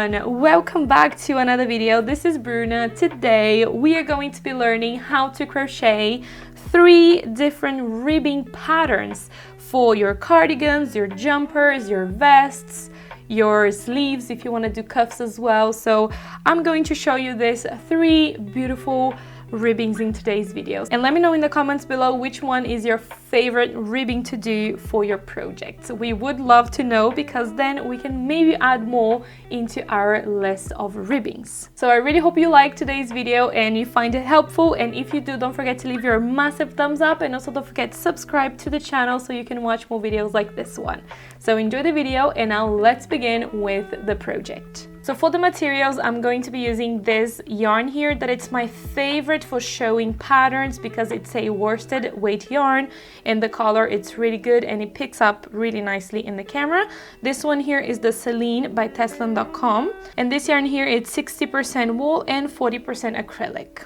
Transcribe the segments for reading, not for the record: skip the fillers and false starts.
everyone, welcome back to another video. This is Bruna. Today we are going to be learning how to crochet 3 different ribbing patterns for your cardigans, your jumpers, your vests, your sleeves if you want to do cuffs as well. So I'm going to show you these 3 beautiful ribbings in today's videos, and let me know in the comments below which one is your favorite ribbing to do for your project. We would love to know, because then we can maybe add more into our list of ribbings. So I really hope you like today's video and you find it helpful, and if you do, don't forget to leave your massive thumbs up, and also don't forget to subscribe to the channel so you can watch more videos like this one. So enjoy the video, and now let's begin with the project. So for the materials, I'm going to be using this yarn here that it's my favorite for showing patterns because it's a worsted weight yarn, and the color, it's really good and it picks up really nicely in the camera. This one here is the Celine by Teslan.com, and this yarn here is 60% wool and 40% acrylic.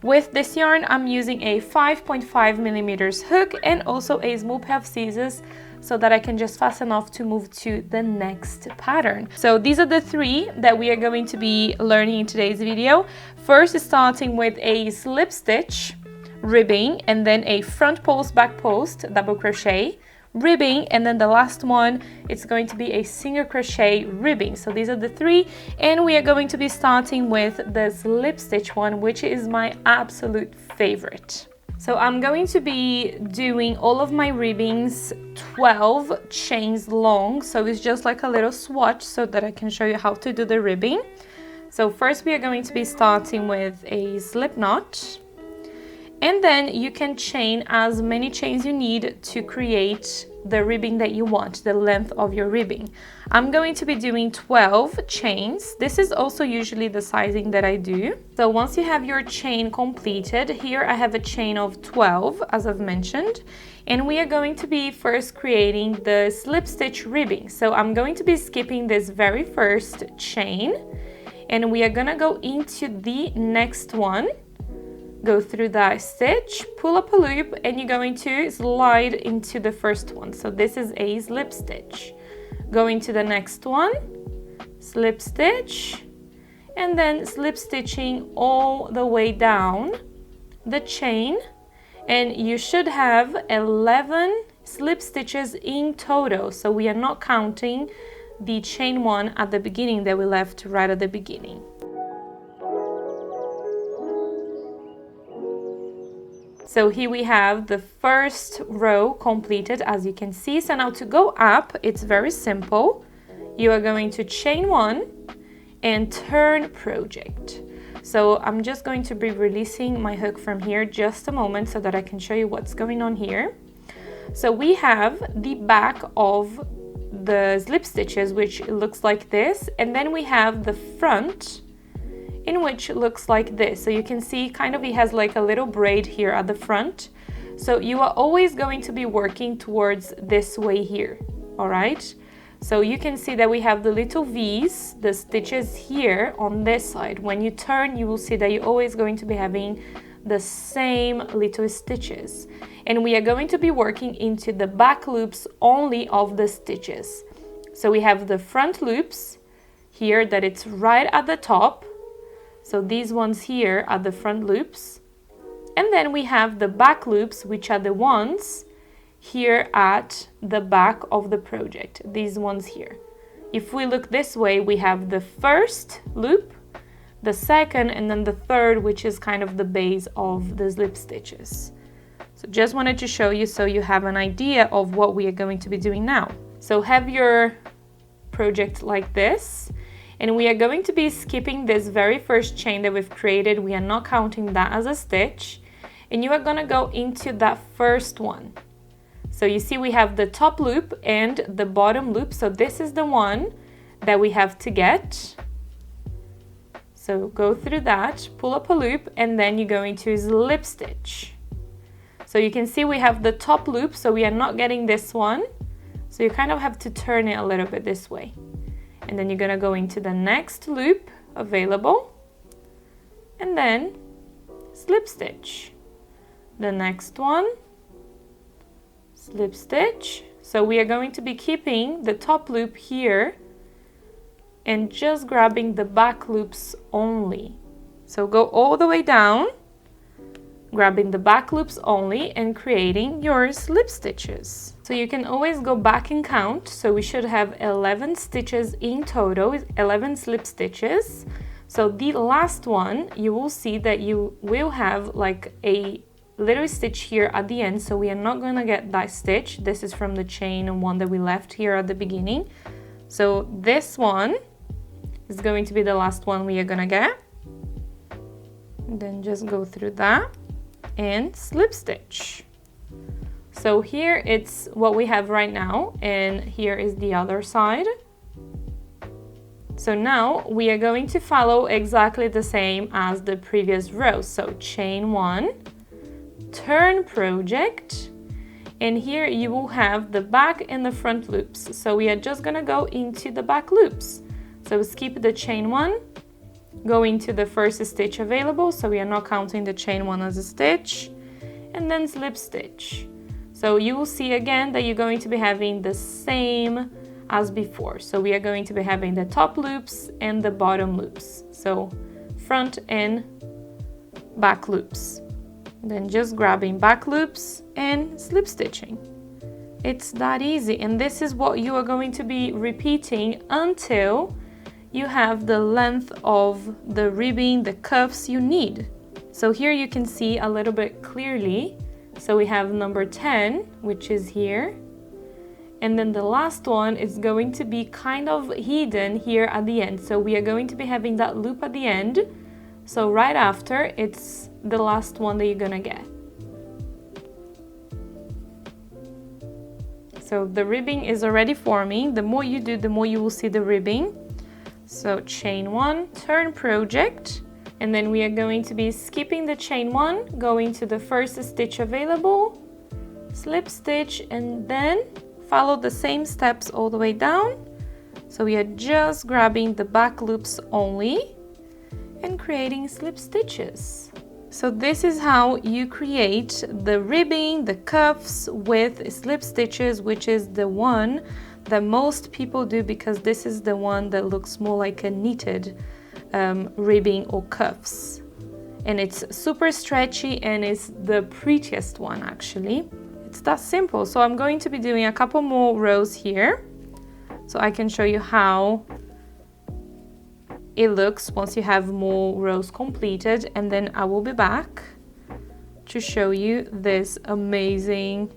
With this yarn, I'm using a 5.5 millimeters hook and also a small pair of scissors so that I can just fasten off to move to the next pattern. So these are the 3 that we are going to be learning in today's video. First, starting with a slip stitch ribbing, and then a front post, back post, double crochet ribbing, and then the last one, it's going to be a single crochet ribbing. So these are the 3, and we are going to be starting with the slip stitch one, which is my absolute favorite. So I'm going to be doing all of my ribbings 12 chains long, so it's just like a little swatch so that I can show you how to do the ribbing. So first we are going to be starting with a slip knot, and then you can chain as many chains you need to create the ribbing that you want, the length of your ribbing. I'm going to be doing 12 chains. This is also usually the sizing that I do. So once you have your chain completed, here I have a chain of 12, as I've mentioned, and we are going to be first creating the slip stitch ribbing. So I'm going to be skipping this very first chain, and we are gonna go into the next one, go through that stitch, pull up a loop, and you're going to slide into the first one. So this is a slip stitch. Go into the next one, slip stitch, and then slip stitching all the way down the chain, and you should have 11 slip stitches in total. So we are not counting the chain one at the beginning that we left right at the beginning. So here we have the first row completed, as you can see. So now to go up, it's very simple. You are going to chain 1 and turn project. So I'm just going to be releasing my hook from here just a moment so that I can show you what's going on here. So we have the back of the slip stitches, which looks like this, and then we have the front, in which looks like this. So you can see kind of it has like a little braid here at the front. So you are always going to be working towards this way here, all right? So you can see that we have the little V's, the stitches here on this side. When you turn, you will see that you're always going to be having the same little stitches. And we are going to be working into the back loops only of the stitches. So we have the front loops here that it's right at the top. So these ones here are the front loops, and then we have the back loops, which are the ones here at the back of the project, these ones here. If we look this way, we have the first loop, the second, and then the third, which is kind of the base of the slip stitches. So just wanted to show you so you have an idea of what we are going to be doing now. So have your project like this. And we are going to be skipping this very first chain that we've created. We are not counting that as a stitch. And you are going to go into that first one. So you see we have the top loop and the bottom loop. So this is the one that we have to get. So go through that, pull up a loop, and then you're going to slip stitch. So you can see we have the top loop, so we are not getting this one. So you kind of have to turn it a little bit this way. And then you're gonna go into the next loop available, and then slip stitch. The next one, slip stitch. So we are going to be keeping the top loop here and just grabbing the back loops only. So go all the way down, grabbing the back loops only and creating your slip stitches. So you can always go back and count. So we should have 11 stitches in total, 11 slip stitches. So the last one, you will see that you will have like a little stitch here at the end. So we are not going to get that stitch. This is from the chain one that we left here at the beginning. So this one is going to be the last one we are going to get. And then just go through that and slip stitch. So here it's what we have right now, and here is the other side. So now we are going to follow exactly the same as the previous row. So chain one, turn project, and here you will have the back and the front loops. So we are just gonna go into the back loops. So skip the chain one, go into the first stitch available, so we are not counting the chain one as a stitch, and then slip stitch. So you will see again that you're going to be having the same as before. So we are going to be having the top loops and the bottom loops. So front and back loops. Then just grabbing back loops and slip stitching. It's that easy, and this is what you are going to be repeating until you have the length of the ribbing, the cuffs you need. So here you can see a little bit clearly. So we have number 10, which is here. And then the last one is going to be kind of hidden here at the end. So we are going to be having that loop at the end. So right after, it's the last one that you're gonna get. So the ribbing is already forming. The more you do, the more you will see the ribbing. So chain one, turn project, and then we are going to be skipping the chain one, going to the first stitch available, slip stitch, and then follow the same steps all the way down. So we are just grabbing the back loops only and creating slip stitches. So this is how you create the ribbing, the cuffs with slip stitches, which is the one that most people do because this is the one that looks more like a knitted ribbing or cuffs. And it's super stretchy and it's the prettiest one actually. It's that simple. So I'm going to be doing a couple more rows here so I can show you how it looks once you have more rows completed, and then I will be back to show you this amazing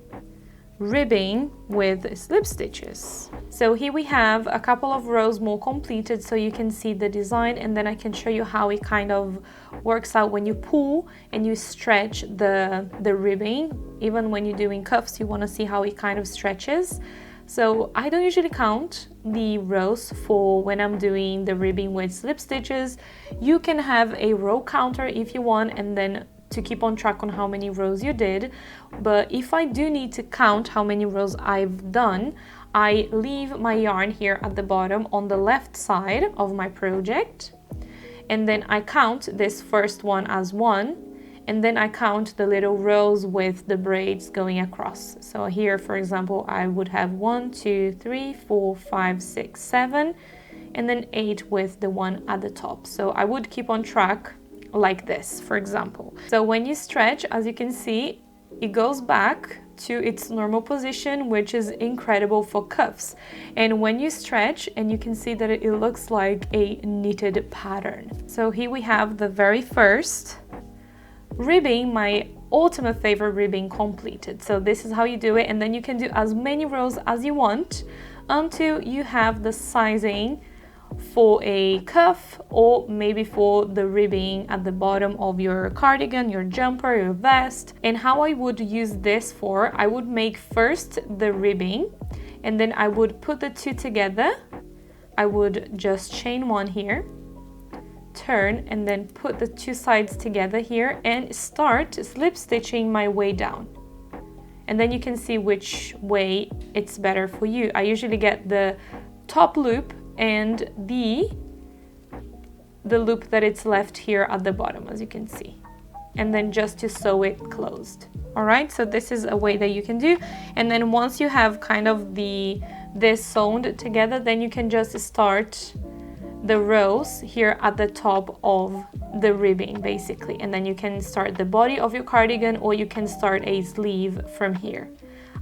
ribbing with slip stitches. So here we have a couple of rows more completed so you can see the design, and then I can show you how it kind of works out when you pull and you stretch the ribbing. Even when you're doing cuffs, you want to see how it kind of stretches. So I don't usually count the rows for when I'm doing the ribbing with slip stitches. You can have a row counter if you want, and then to keep on track on how many rows you did. But if I do need to count how many rows I've done, I leave my yarn here at the bottom on the left side of my project, and then I count this first one as one, and then I count the little rows with the braids going across. So here, for example, I would have 1, 2, 3, 4, 5, 6, 7, and then 8 with the one at the top. So I would keep on track like this, for example. So when you stretch, as you can see, it goes back to its normal position, which is incredible for cuffs. And when you stretch, and you can see that it looks like a knitted pattern. So here we have the very first ribbing, my ultimate favorite ribbing, completed. So this is how you do it, and then you can do as many rows as you want until you have the sizing for a cuff, or maybe for the ribbing at the bottom of your cardigan, your jumper, your vest. And how I would use this for, I would make first the ribbing, and then I would put the two together. I would just chain one here, turn, and then put the two sides together here and start slip stitching my way down. And then you can see which way it's better for you. I usually get the top loop and the loop that it's left here at the bottom, as you can see, and then just to sew it closed. All right, so this is a way that you can do. And then once you have kind of this sewn together, then you can just start the rows here at the top of the ribbing basically, and then you can start the body of your cardigan or you can start a sleeve from here.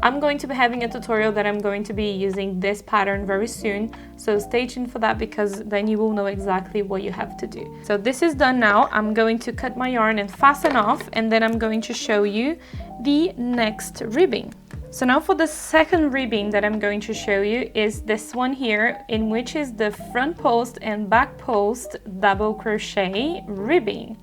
I'm going to be having a tutorial that I'm going to be using this pattern very soon, so stay tuned for that because then you will know exactly what you have to do. So this is done now. I'm going to cut my yarn and fasten off, and then I'm going to show you the next ribbing. So now for the second ribbing that I'm going to show you is this one here, in which is the front post and back post double crochet ribbing.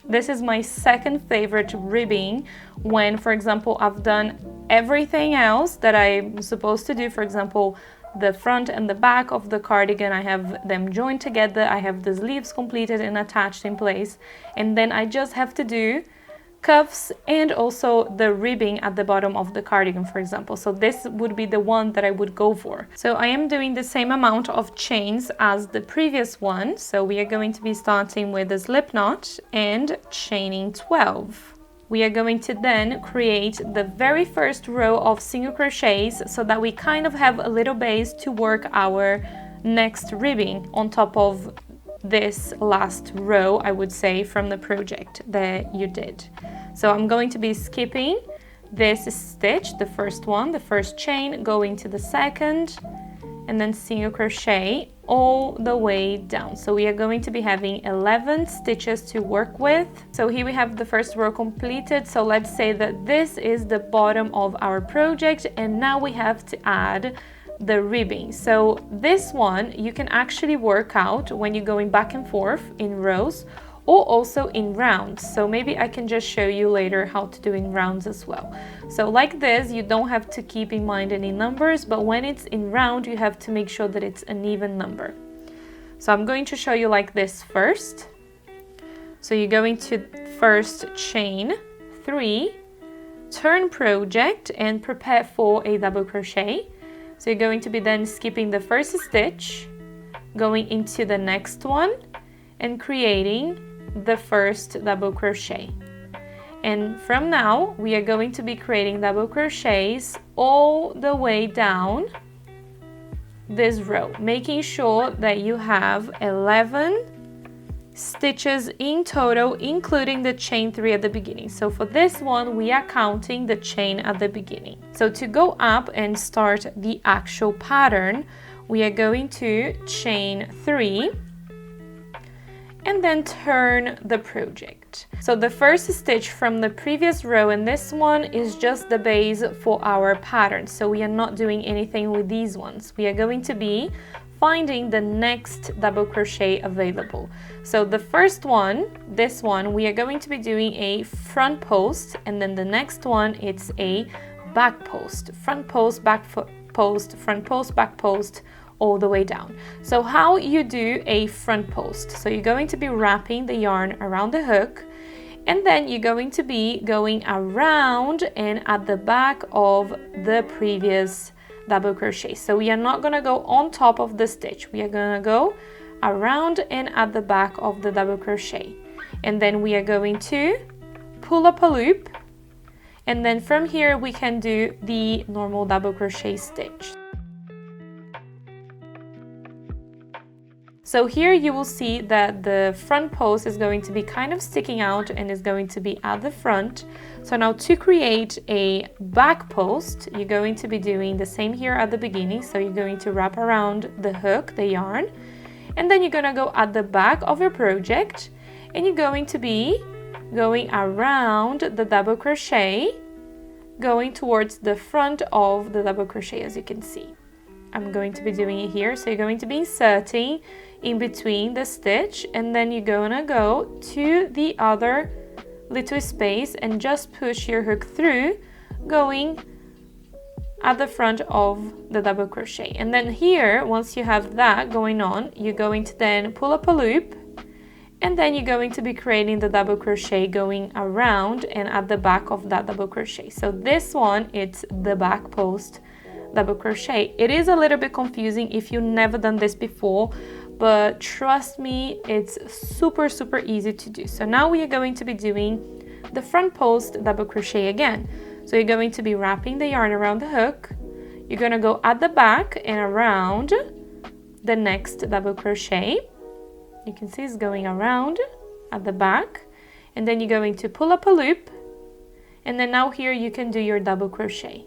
This is my second favorite ribbing when, for example, I've done everything else that I'm supposed to do. For example, the front and the back of the cardigan, I have them joined together, I have the sleeves completed and attached in place, and then I just have to do cuffs and also the ribbing at the bottom of the cardigan, for example. So this would be the one that I would go for. So I am doing the same amount of chains as the previous one. So we are going to be starting with a slip knot and chaining 12. We are going to then create the very first row of single crochets so that we kind of have a little base to work our next ribbing on top of this last row, I would say, from the project that you did. So I'm going to be skipping this stitch, the first one, the first chain, going to the second, and then single crochet all the way down. So we are going to be having 11 stitches to work with. So here we have the first row completed. So let's say that this is the bottom of our project, and now we have to add the ribbing. So this one you can actually work out when you're going back and forth in rows or also in rounds. So maybe I can just show you later how to do in rounds as well. So like this, you don't have to keep in mind any numbers, but when it's in round, you have to make sure that it's an even number. So I'm going to show you like this first. So you're going to first chain 3, turn project and prepare for a double crochet. So you're going to be then skipping the first stitch, going into the next one and creating the first double crochet. And from now we are going to be creating double crochets all the way down this row, making sure that you have 11 stitches in total, including the chain 3 at the beginning. So for this one we are counting the chain at the beginning. So to go up and start the actual pattern, we are going to chain 3 and then turn the project. So the first stitch from the previous row and this one is just the base for our pattern. So we are not doing anything with these ones. We are going to be finding the next double crochet available. So the first one, this one, we are going to be doing a front post, and then the next one it's a back post. Front post, back post, front post, back post, all the way down. So how you do a front post? So you're going to be wrapping the yarn around the hook, and then you're going to be going around and at the back of the previous double crochet. So we are not going to go on top of the stitch. We are going to go around and at the back of the double crochet. And then we are going to pull up a loop, and then from here we can do the normal double crochet stitch. So here you will see that the front post is going to be kind of sticking out and is going to be at the front. So now to create a back post, you're going to be doing the same here at the beginning. So you're going to wrap around the hook, the yarn, and then you're going to go at the back of your project, and you're going to be going around the double crochet, going towards the front of the double crochet, as you can see. I'm going to be doing it here. So you're going to be inserting in between the stitch, and then you're gonna go to the other little space and just push your hook through, going at the front of the double crochet. And then here, once you have that going on, you're going to then pull up a loop, and then you're going to be creating the double crochet going around and at the back of that double crochet. So this one, it's the back post double crochet. It is a little bit confusing if you've never done this before, but trust me, it's super easy to do. So now we are going to be doing the front post double crochet again. So you're going to be wrapping the yarn around the hook, you're going to go at the back and around the next double crochet, You can see it's going around at the back, and then you're going to pull up a loop, and then now here you can do your double crochet.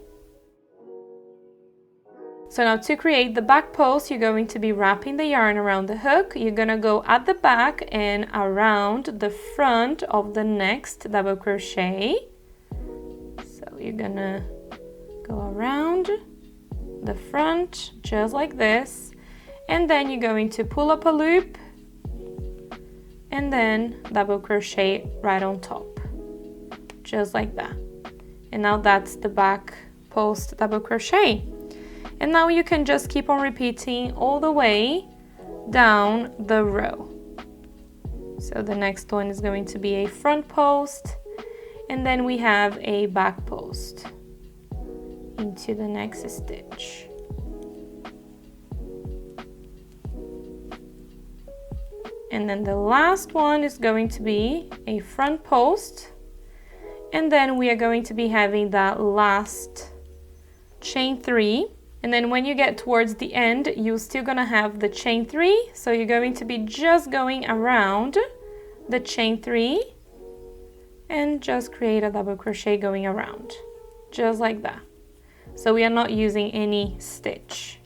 So now to create the back post, you're going to be wrapping the yarn around the hook. You're gonna go at the back and around the front of the next double crochet. So you're gonna go around the front just like this, and then you're going to pull up a loop and then double crochet right on top, just like that. And now that's the back post double crochet. And now you can just keep on repeating all the way down the row. So the next one is going to be a front post, and then we have a back post into the next stitch. And then the last one is going to be a front post, and then we are going to be having that last chain 3. And then when you get towards the end, you're still gonna have the chain 3. So you're going to be just going around the chain 3 and just create a double crochet going around, just like that. So we are not using any stitch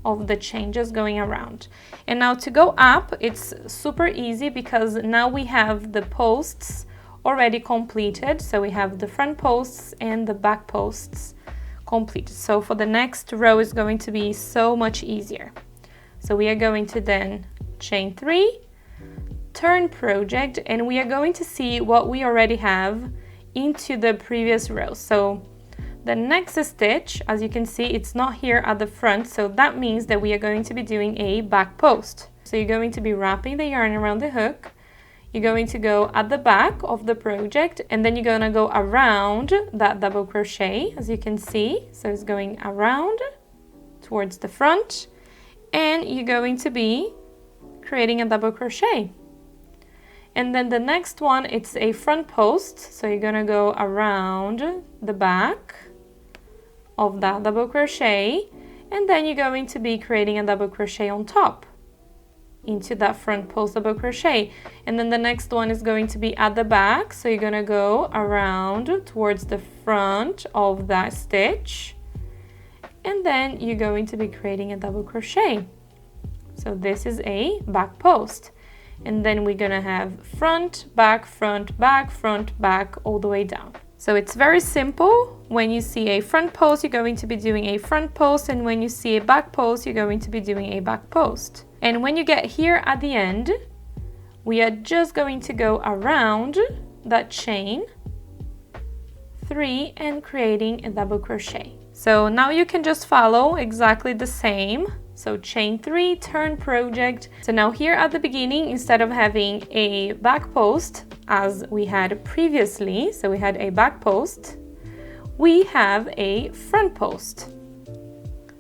of the chain, just going around. And now to go up, it's super easy because now we have the posts already completed. So we have the front posts and the back posts completed. So for the next row is going to be so much easier. So we are going to then chain 3, turn project, and we are going to see what we already have into the previous row. So the next stitch, as you can see, it's not here at the front, so that means that we are going to be doing a back post. So you're going to be wrapping the yarn around the hook. You're going to go at the back of the project, and then you're going to go around that double crochet, as you can see. So it's going around towards the front, and you're going to be creating a double crochet. And then the next one, it's a front post. So you're going to go around the back of that double crochet, and then you're going to be creating a double crochet on top into that front post double crochet. And then the next one is going to be at the back, so you're going to go around towards the front of that stitch, and then you're going to be creating a double crochet. So this is a back post, and then we're going to have front, back, front, back, front, back, all the way down. So it's very simple. When you see a front post, you're going to be doing a front post, and when you see a back post, you're going to be doing a back post. And when you get here at the end, we are just going to go around that chain 3 and creating a double crochet. So now you can just follow exactly the same. So chain 3, turn project. So now here at the beginning, instead of having a back post as we had previously, so we had a back post, we have a front post.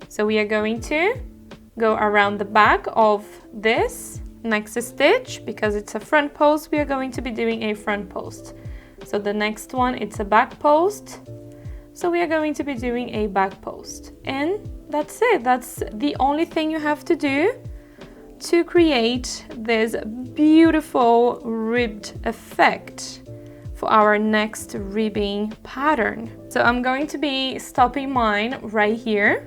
So we are going to go around the back of this next stitch. Because it's a front post, we are going to be doing a front post. So the next one, it's a back post, so we are going to be doing a back post, and that's it. That's the only thing you have to do to create this beautiful ribbed effect for our next ribbing pattern. So I'm going to be stopping mine right here.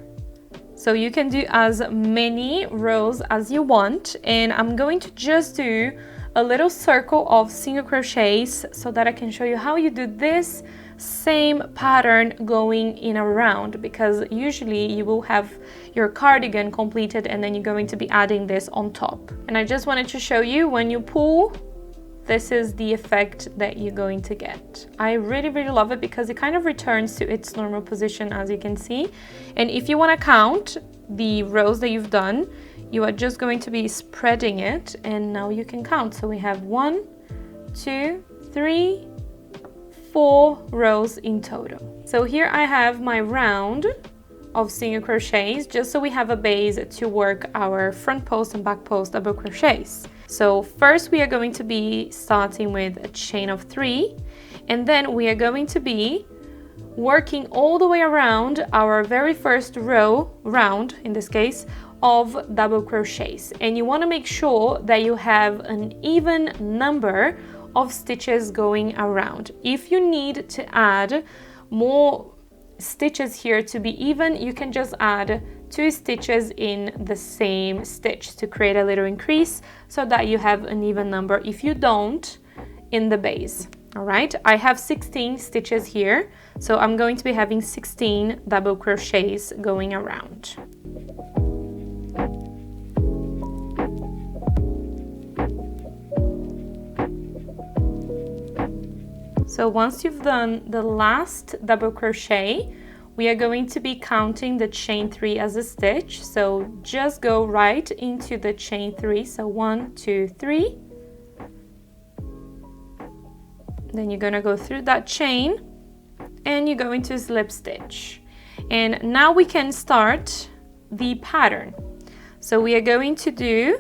So you can do as many rows as you want, and I'm going to just do a little circle of single crochets so that I can show you how you do this same pattern going in a round, because usually you will have your cardigan completed and then you're going to be adding this on top. And I just wanted to show you, when you pull, this is the effect that you're going to get. I really love it because it kind of returns to its normal position, as you can see. And if you want to count the rows that you've done, you are just going to be spreading it, and now you can count. So we have 1, 2, 3, 4 rows in total. So here I have my round of single crochets, just so we have a base to work our front post and back post double crochets. So first we are going to be starting with a chain of 3, and then we are going to be working all the way around our very first round, in this case, of double crochets, and you want to make sure that you have an even number of stitches going around. If you need to add more stitches here to be even, you can just add 2 stitches in the same stitch to create a little increase so that you have an even number if you don't in the base. All right, I have 16 stitches here, so I'm going to be having 16 double crochets going around. So once you've done the last double crochet, we are going to be counting the chain 3 as a stitch. So just go right into the chain 3. So 1, 2, 3. Then you're going to go through that chain and you're going to slip stitch. And now we can start the pattern. So we are going to do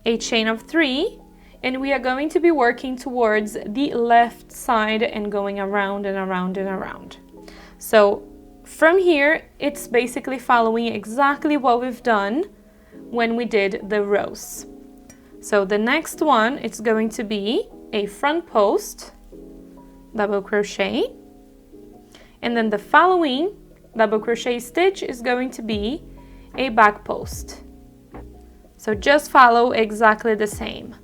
a chain of 3. And we are going to be working towards the left side and going around and around and around. So from here, it's basically following exactly what we've done when we did the rows. So the next one, it's going to be a front post, double crochet. And then the following double crochet stitch is going to be a back post. So just follow exactly the same.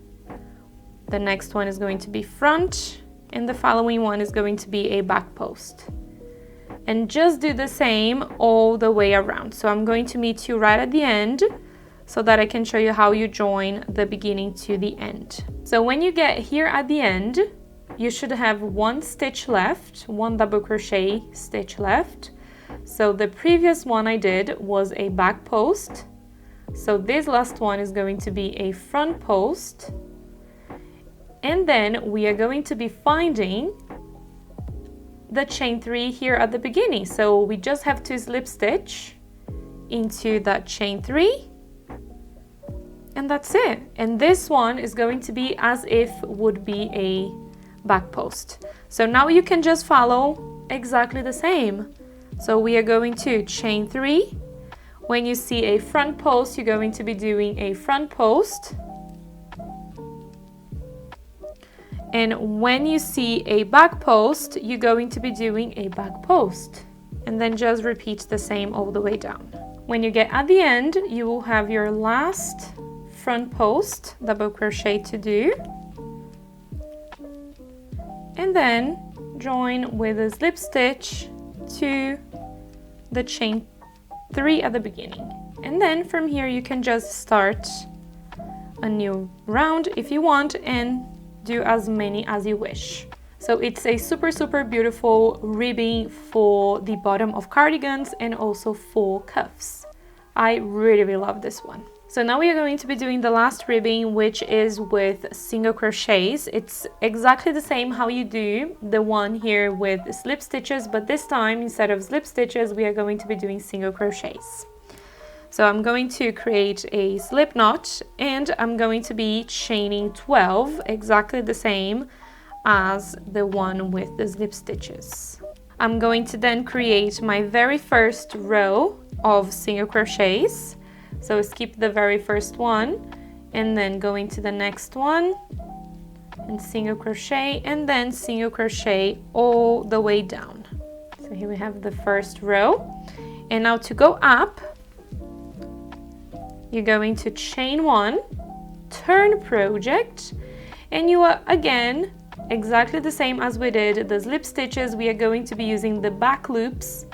The next one is going to be front, and the following one is going to be a back post. And just do the same all the way around. So I'm going to meet you right at the end so that I can show you how you join the beginning to the end. So when you get here at the end, you should have 1 stitch left, 1 double crochet stitch left. So the previous one I did was a back post. So this last one is going to be a front post. And then we are going to be finding the chain 3 here at the beginning. So we just have to slip stitch into that chain 3. And that's it. And this one is going to be as if would be a back post. So now you can just follow exactly the same. So we are going to chain 3. When you see a front post, you're going to be doing a front post. And when you see a back post, you're going to be doing a back post. And then just repeat the same all the way down. When you get at the end, you will have your last front post double crochet to do. And then join with a slip stitch to the chain 3 at the beginning. And then from here you can just start a new round if you want and do as many as you wish. So it's a super beautiful ribbing for the bottom of cardigans and also for cuffs. I really love this one. So now we are going to be doing the last ribbing, which is with single crochets. It's exactly the same how you do the one here with slip stitches, but this time instead of slip stitches we are going to be doing single crochets. So I'm going to create a slip knot and I'm going to be chaining 12, exactly the same as the one with the slip stitches. I'm going to then create my very first row of single crochets. So skip the very first one and then go into the next one and single crochet and then single crochet all the way down. So here we have the first row. And now to go up, you're going to chain 1, turn project, and you are again exactly the same as we did the slip stitches. We are going to be using the back loops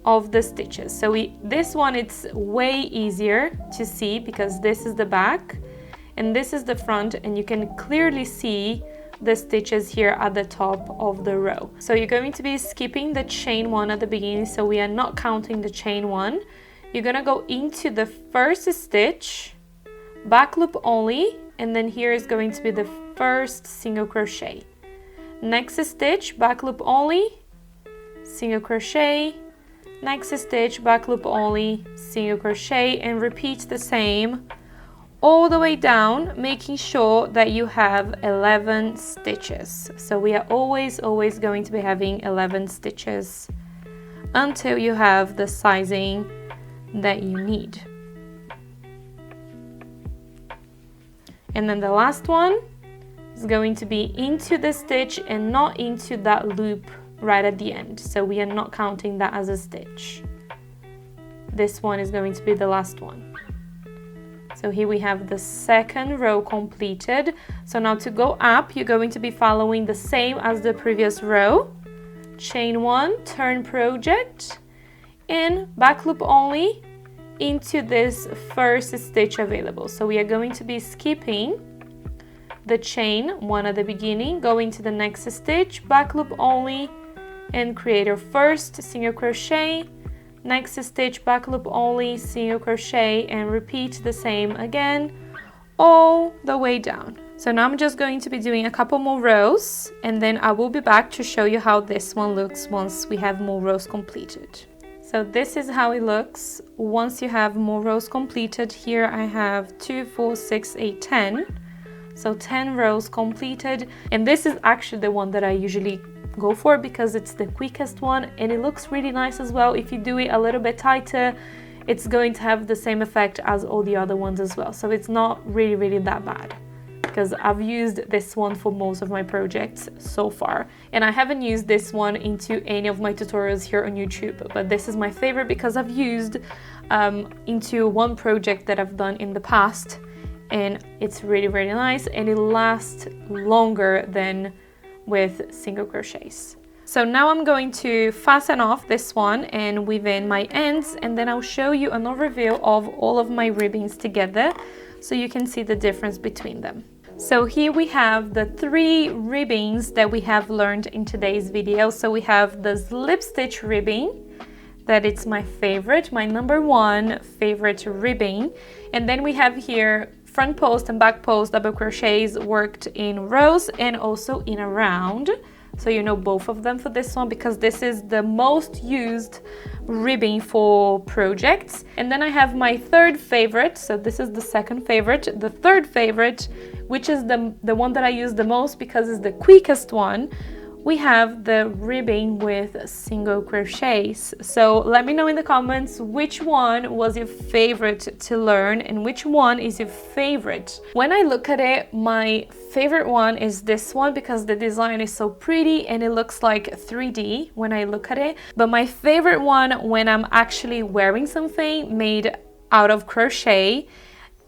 of the stitches. So this one it's way easier to see because this is the back and this is the front, and you can clearly see the stitches here at the top of the row. So you're going to be skipping the chain 1 at the beginning, so we are not counting the chain 1. You're gonna go into the first stitch, back loop only, and then here is going to be the first single crochet. Next stitch, back loop only, single crochet, next stitch, back loop only, single crochet, and repeat the same all the way down, making sure that you have 11 stitches. So we are always going to be having 11 stitches until you have the sizing that you need. And then the last one is going to be into the stitch and not into that loop right at the end. So we are not counting that as a stitch. This one is going to be the last one. So here we have the second row completed. So now to go up, you're going to be following the same as the previous row. Chain 1, turn project, and back loop only into this first stitch available. So we are going to be skipping the chain 1 at the beginning, going to the next stitch, back loop only, and create our first single crochet, next stitch, back loop only, single crochet, and repeat the same again all the way down. So now I'm just going to be doing a couple more rows, and then I will be back to show you how this one looks once we have more rows completed. So this is how it looks once you have more rows completed. Here I have 2, 4, 6, 8, 10. So 10 rows completed, and this is actually the one that I usually go for because it's the quickest one, and it looks really nice as well. If you do it a little bit tighter, it's going to have the same effect as all the other ones as well. So it's not really that bad, because I've used this one for most of my projects so far, and I haven't used this one into any of my tutorials here on YouTube, but this is my favorite because I've used into one project that I've done in the past, and it's really nice, and it lasts longer than with single crochets. So now I'm going to fasten off this one and weave in my ends, and then I'll show you an overview of all of my ribbings together so you can see the difference between them. So here we have the 3 ribbings that we have learned in today's video. So we have the slip stitch ribbing, that it's my favorite, my #1 favorite ribbing, and then we have here front post and back post double crochets worked in rows and also in a round. So you know both of them for this one because this is the most used ribbing for projects. And then I have my 3rd favorite, so this is the 2nd favorite. The 3rd favorite, which is the one that I use the most because it's the quickest one, we have the ribbing with single crochets. So let me know in the comments which one was your favorite to learn and which one is your favorite. When I look at it, my favorite one is this one because the design is so pretty and it looks like 3D when I look at it. But my favorite one when I'm actually wearing something made out of crochet,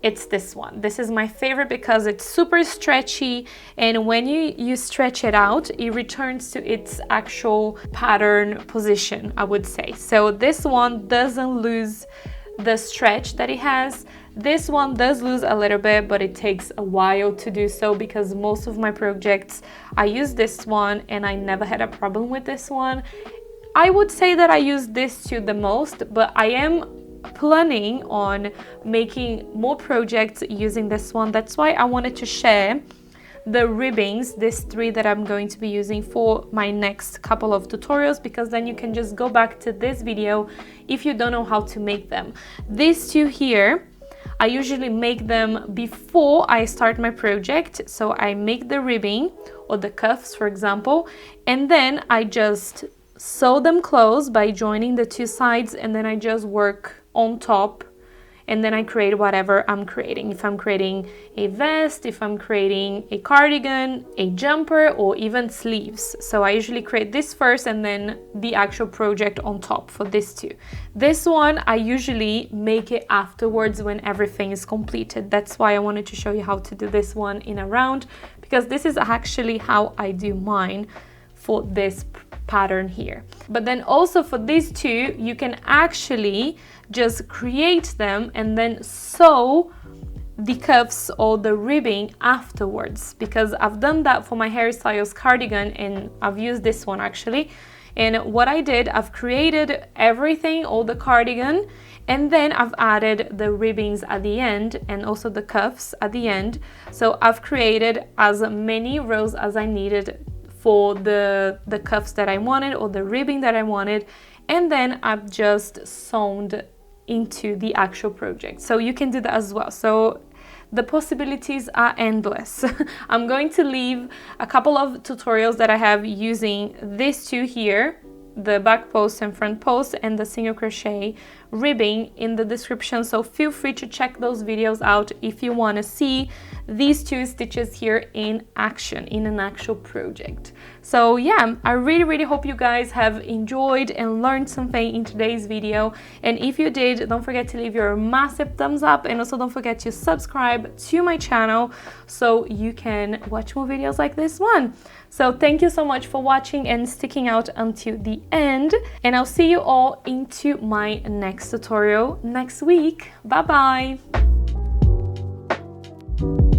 it's this one. This is my favorite because it's super stretchy, and when you stretch it out, it returns to its actual pattern position, I would say. So this one doesn't lose the stretch that it has. This one does lose a little bit, but it takes a while to do so because most of my projects I use this one and I never had a problem with this one. I would say that I use this two the most, but I am planning on making more projects using this one. That's why I wanted to share the ribbings, these 3 that I'm going to be using for my next couple of tutorials, because then you can just go back to this video if you don't know how to make them. These 2 here, I usually make them before I start my project. So I make the ribbing or the cuffs, for example, and then I just sew them close by joining the 2 sides, and then I just work on top, and then I create whatever I'm creating. If I'm creating a vest, if I'm creating a cardigan, a jumper, or even sleeves. So I usually create this first and then the actual project on top for this 2. This one, I usually make it afterwards when everything is completed. That's why I wanted to show you how to do this one in a round, because this is actually how I do mine for this pattern here. But then also for these 2, you can actually just create them and then sew the cuffs or the ribbing afterwards, because I've done that for my Harry Styles cardigan and I've used this one actually. And what I did, I've created everything, all the cardigan, and then I've added the ribbings at the end and also the cuffs at the end. So I've created as many rows as I needed for the cuffs that I wanted or the ribbing that I wanted, and then I've just sewn into the actual project. So you can do that as well. So the possibilities are endless. I'm going to leave a couple of tutorials that I have using these 2 here, the back post and front post and the single crochet ribbing, in the description, so feel free to check those videos out if you want to see these 2 stitches here in action, in an actual project. So yeah, I really hope you guys have enjoyed and learned something in today's video. And if you did, don't forget to leave your massive thumbs up, and also don't forget to subscribe to my channel so you can watch more videos like this one. So thank you so much for watching and sticking out until the end, and I'll see you all into my next tutorial next week. Bye bye!